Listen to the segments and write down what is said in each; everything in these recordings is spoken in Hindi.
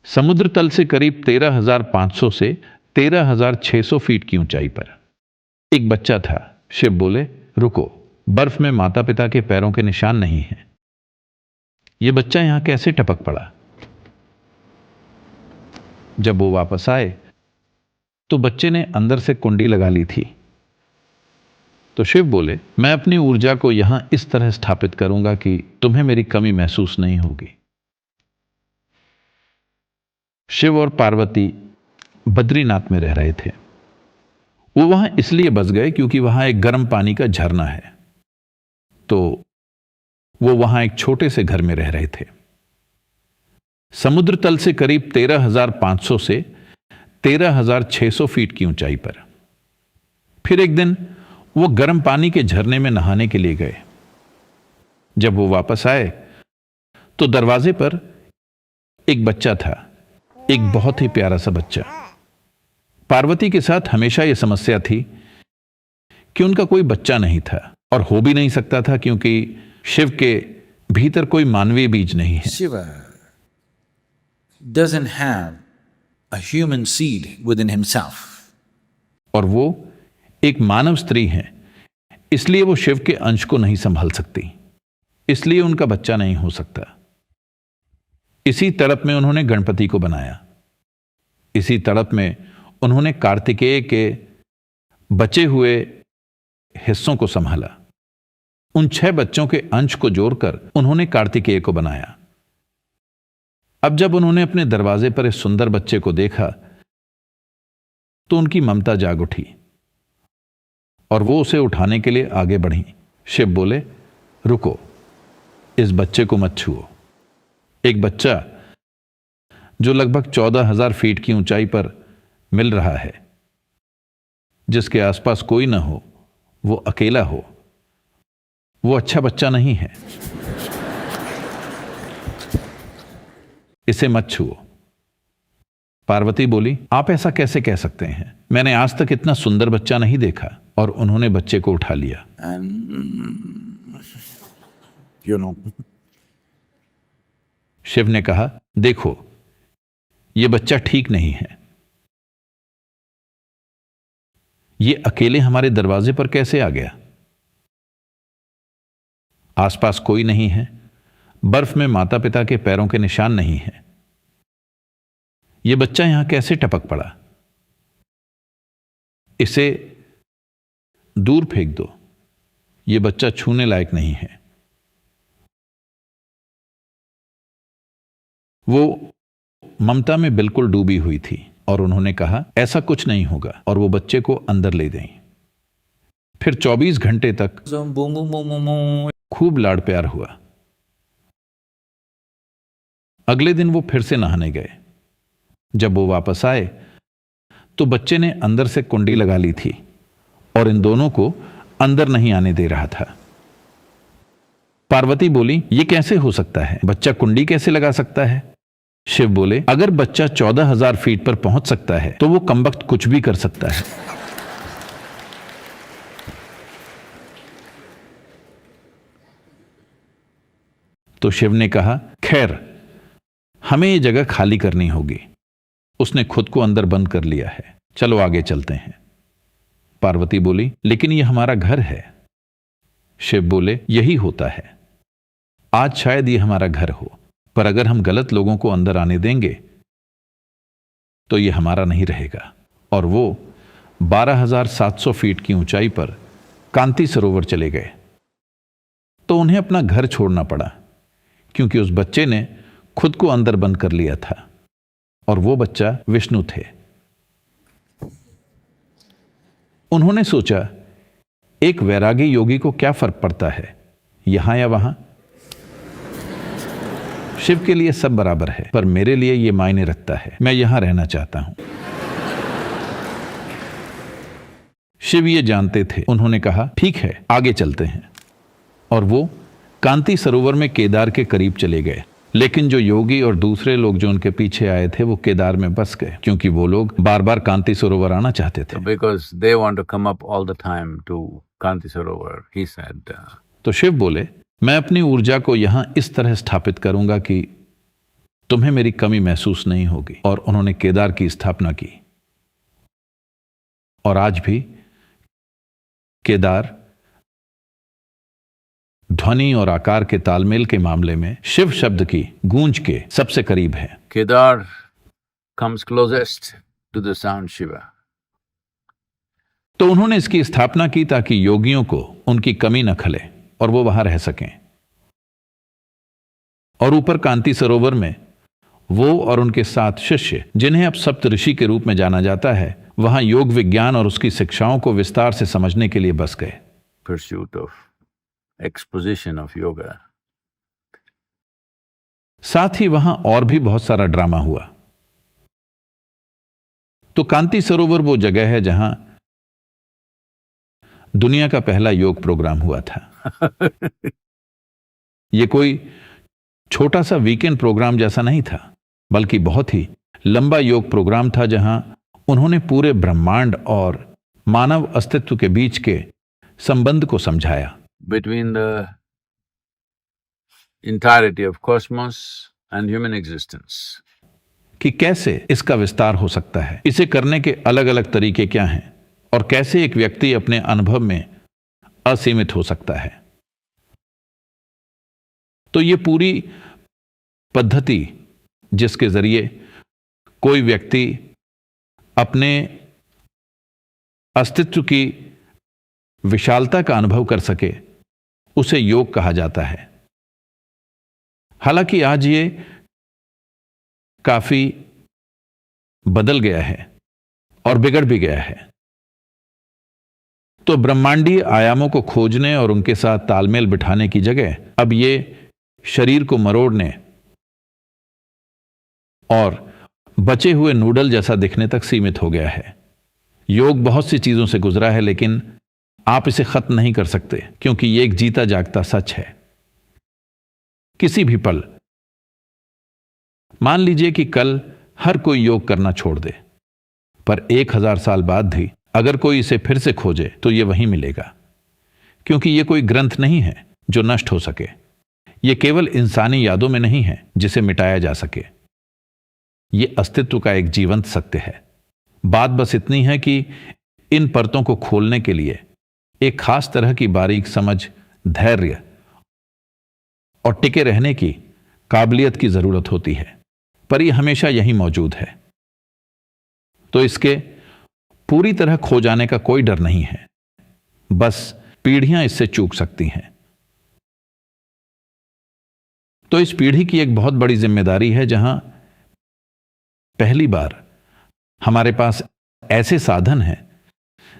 समुद्र तल से करीब 13,500 से 13,600 फीट की ऊंचाई पर एक बच्चा था। शिव बोले, रुको, बर्फ में माता पिता के पैरों के निशान नहीं हैं। यह बच्चा यहां कैसे टपक पड़ा? जब वो वापस आए तो बच्चे ने अंदर से कुंडी लगा ली थी। तो शिव बोले, मैं अपनी ऊर्जा को यहां इस तरह स्थापित करूंगा कि तुम्हें मेरी कमी महसूस नहीं होगी। शिव और पार्वती बद्रीनाथ में रह रहे थे। वो वहां इसलिए बस गए क्योंकि वहां एक गर्म पानी का झरना है। तो वो वहां एक छोटे से घर में रह रहे थे। समुद्र तल से करीब 13,500 से 13,600 फीट की ऊंचाई पर। फिर एक दिन वो गर्म पानी के झरने में नहाने के लिए गए। जब वो वापस आए तो दरवाजे पर एक बच्चा था, एक बहुत ही प्यारा सा बच्चा। पार्वती के साथ हमेशा यह समस्या थी कि उनका कोई बच्चा नहीं था और हो भी नहीं सकता था क्योंकि शिव के भीतर कोई मानवीय बीज नहीं है। Shiva doesn't have a human seed within himself. और वो एक मानव स्त्री हैं, इसलिए वो शिव के अंश को नहीं संभाल सकती, इसलिए उनका बच्चा नहीं हो सकता। इसी तड़प में उन्होंने गणपति को बनाया। इसी तड़प में उन्होंने कार्तिकेय के बचे हुए हिस्सों को संभाला। उन 6 बच्चों के अंश को जोड़कर उन्होंने कार्तिकेय को बनाया। अब जब उन्होंने अपने दरवाजे पर इस सुंदर बच्चे को देखा तो उनकी ममता जाग उठी और वो उसे उठाने के लिए आगे बढ़ी। शिव बोले, रुको, इस बच्चे को मत छुओ। एक बच्चा जो लगभग 14,000 फीट की ऊंचाई पर मिल रहा है, जिसके आसपास कोई ना हो, वो अकेला हो, वो अच्छा बच्चा नहीं है। इसे मत छुओ। पार्वती बोली, आप ऐसा कैसे कह सकते हैं? मैंने आज तक इतना सुंदर बच्चा नहीं देखा। और उन्होंने बच्चे को उठा लिया। शिव ने कहा, देखो, यह बच्चा ठीक नहीं है। यह अकेले हमारे दरवाजे पर कैसे आ गया? आसपास कोई नहीं है, बर्फ में माता पिता के पैरों के निशान नहीं है। यह बच्चा यहां कैसे टपक पड़ा? इसे दूर फेंक दो, यह बच्चा छूने लायक नहीं है। वो ममता में बिल्कुल डूबी हुई थी और उन्होंने कहा, ऐसा कुछ नहीं होगा, और वो बच्चे को अंदर ले गई। फिर 24 घंटे तक खूब लाड़ प्यार हुआ। अगले दिन वो फिर से नहाने गए। जब वो वापस आए तो बच्चे ने अंदर से कुंडी लगा ली थी और इन दोनों को अंदर नहीं आने दे रहा था। पार्वती बोली, ये कैसे हो सकता है? बच्चा कुंडी कैसे लगा सकता है? शिव बोले, अगर बच्चा 14,000 फीट पर पहुंच सकता है तो वो कमबख्त कुछ भी कर सकता है। तो शिव ने कहा, खैर, हमें ये जगह खाली करनी होगी। उसने खुद को अंदर बंद कर लिया है, चलो आगे चलते हैं। पार्वती बोली, लेकिन ये हमारा घर है। शिव बोले, यही होता है। आज शायद ये हमारा घर हो, पर अगर हम गलत लोगों को अंदर आने देंगे तो ये हमारा नहीं रहेगा। और वो 12,700 फीट की ऊंचाई पर कांति सरोवर चले गए। तो उन्हें अपना घर छोड़ना पड़ा क्योंकि उस बच्चे ने खुद को अंदर बंद कर लिया था और वो बच्चा विष्णु थे। उन्होंने सोचा, एक वैरागी योगी को क्या फर्क पड़ता है, यहां या वहां? शिव के लिए सब बराबर है, पर मेरे लिए यह मायने रखता है। मैं यहां रहना चाहता हूं। शिव ये जानते थे। उन्होंने कहा, ठीक है, आगे चलते हैं। और वो कांति सरोवर में केदार के करीब चले गए। लेकिन जो योगी और दूसरे लोग जो उनके पीछे आए थे वो केदार में बस गए क्योंकि वो लोग बार बार कांति सरोवर आना चाहते थे। Because they want to come up all the time to Kanti Sarovar, he said. तो शिव बोले, मैं अपनी ऊर्जा को यहां इस तरह स्थापित करूंगा कि तुम्हें मेरी कमी महसूस नहीं होगी। और उन्होंने केदार की स्थापना की। और आज भी केदार ध्वनि और आकार के तालमेल के मामले में शिव शब्द की गूंज के सबसे करीब है। Kedar comes closest to the sound Shiva. तो उन्होंने इसकी स्थापना की ताकि योगियों को उनकी कमी न खले और वो वहां रह सकें। और ऊपर कांति सरोवर में वो और उनके 7 शिष्य, जिन्हें अब सप्तऋषि के रूप में जाना जाता है, वहां योग विज्ञान और उसकी शिक्षाओं को विस्तार से समझने के लिए बस गए। Pursuit of exposition of yoga. साथ ही वहां और भी बहुत सारा ड्रामा हुआ। तो कांति सरोवर वो जगह है जहां दुनिया का पहला योग प्रोग्राम हुआ था। ये कोई छोटा सा वीकेंड प्रोग्राम जैसा नहीं था, बल्कि बहुत ही लंबा योग प्रोग्राम था जहां उन्होंने पूरे ब्रह्मांड और मानव अस्तित्व के बीच के संबंध को समझाया। Between the entirety of cosmos and human existence. कि कैसे इसका विस्तार हो सकता है, इसे करने के अलग अलग तरीके क्या हैं, और कैसे एक व्यक्ति अपने अनुभव में असीमित हो सकता है। तो ये पूरी पद्धति जिसके जरिए कोई व्यक्ति अपने अस्तित्व की विशालता का अनुभव कर सके, उसे योग कहा जाता है। हालांकि आज ये काफी बदल गया है और बिगड़ भी गया है। तो ब्रह्मांडीय आयामों को खोजने और उनके साथ तालमेल बिठाने की जगह अब ये शरीर को मरोड़ने और बचे हुए नूडल जैसा दिखने तक सीमित हो गया है। योग बहुत सी चीजों से गुजरा है, लेकिन आप इसे खत्म नहीं कर सकते, क्योंकि ये एक जीता जागता सच है। किसी भी पल, मान लीजिए कि कल हर कोई योग करना छोड़ दे, पर 1000 साल बाद भी अगर कोई इसे फिर से खोजे तो ये वहीं मिलेगा, क्योंकि ये कोई ग्रंथ नहीं है जो नष्ट हो सके। ये केवल इंसानी यादों में नहीं है जिसे मिटाया जा सके। ये अस्तित्व का एक जीवंत सत्य है। बात बस इतनी है कि इन परतों को खोलने के लिए एक खास तरह की बारीक समझ, धैर्य और टिके रहने की काबिलियत की जरूरत होती है, पर यह हमेशा यहीं मौजूद है। तो इसके पूरी तरह खो जाने का कोई डर नहीं है, बस पीढ़ियां इससे चूक सकती हैं। तो इस पीढ़ी की एक बहुत बड़ी जिम्मेदारी है जहां पहली बार हमारे पास ऐसे साधन हैं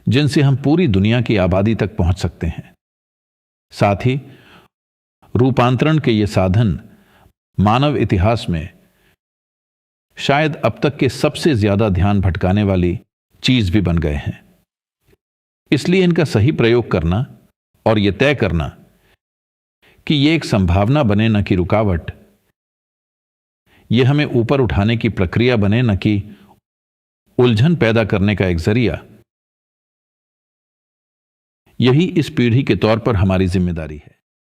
जिनसे हम पूरी दुनिया की आबादी तक पहुंच सकते हैं। साथ ही रूपांतरण के ये साधन मानव इतिहास में शायद अब तक के सबसे ज्यादा ध्यान भटकाने वाली चीज भी बन गए हैं। इसलिए इनका सही प्रयोग करना और यह तय करना कि ये एक संभावना बने न कि रुकावट, ये हमें ऊपर उठाने की प्रक्रिया बने न कि उलझन पैदा करने का एक जरिया, यही इस पीढ़ी के तौर पर हमारी जिम्मेदारी है।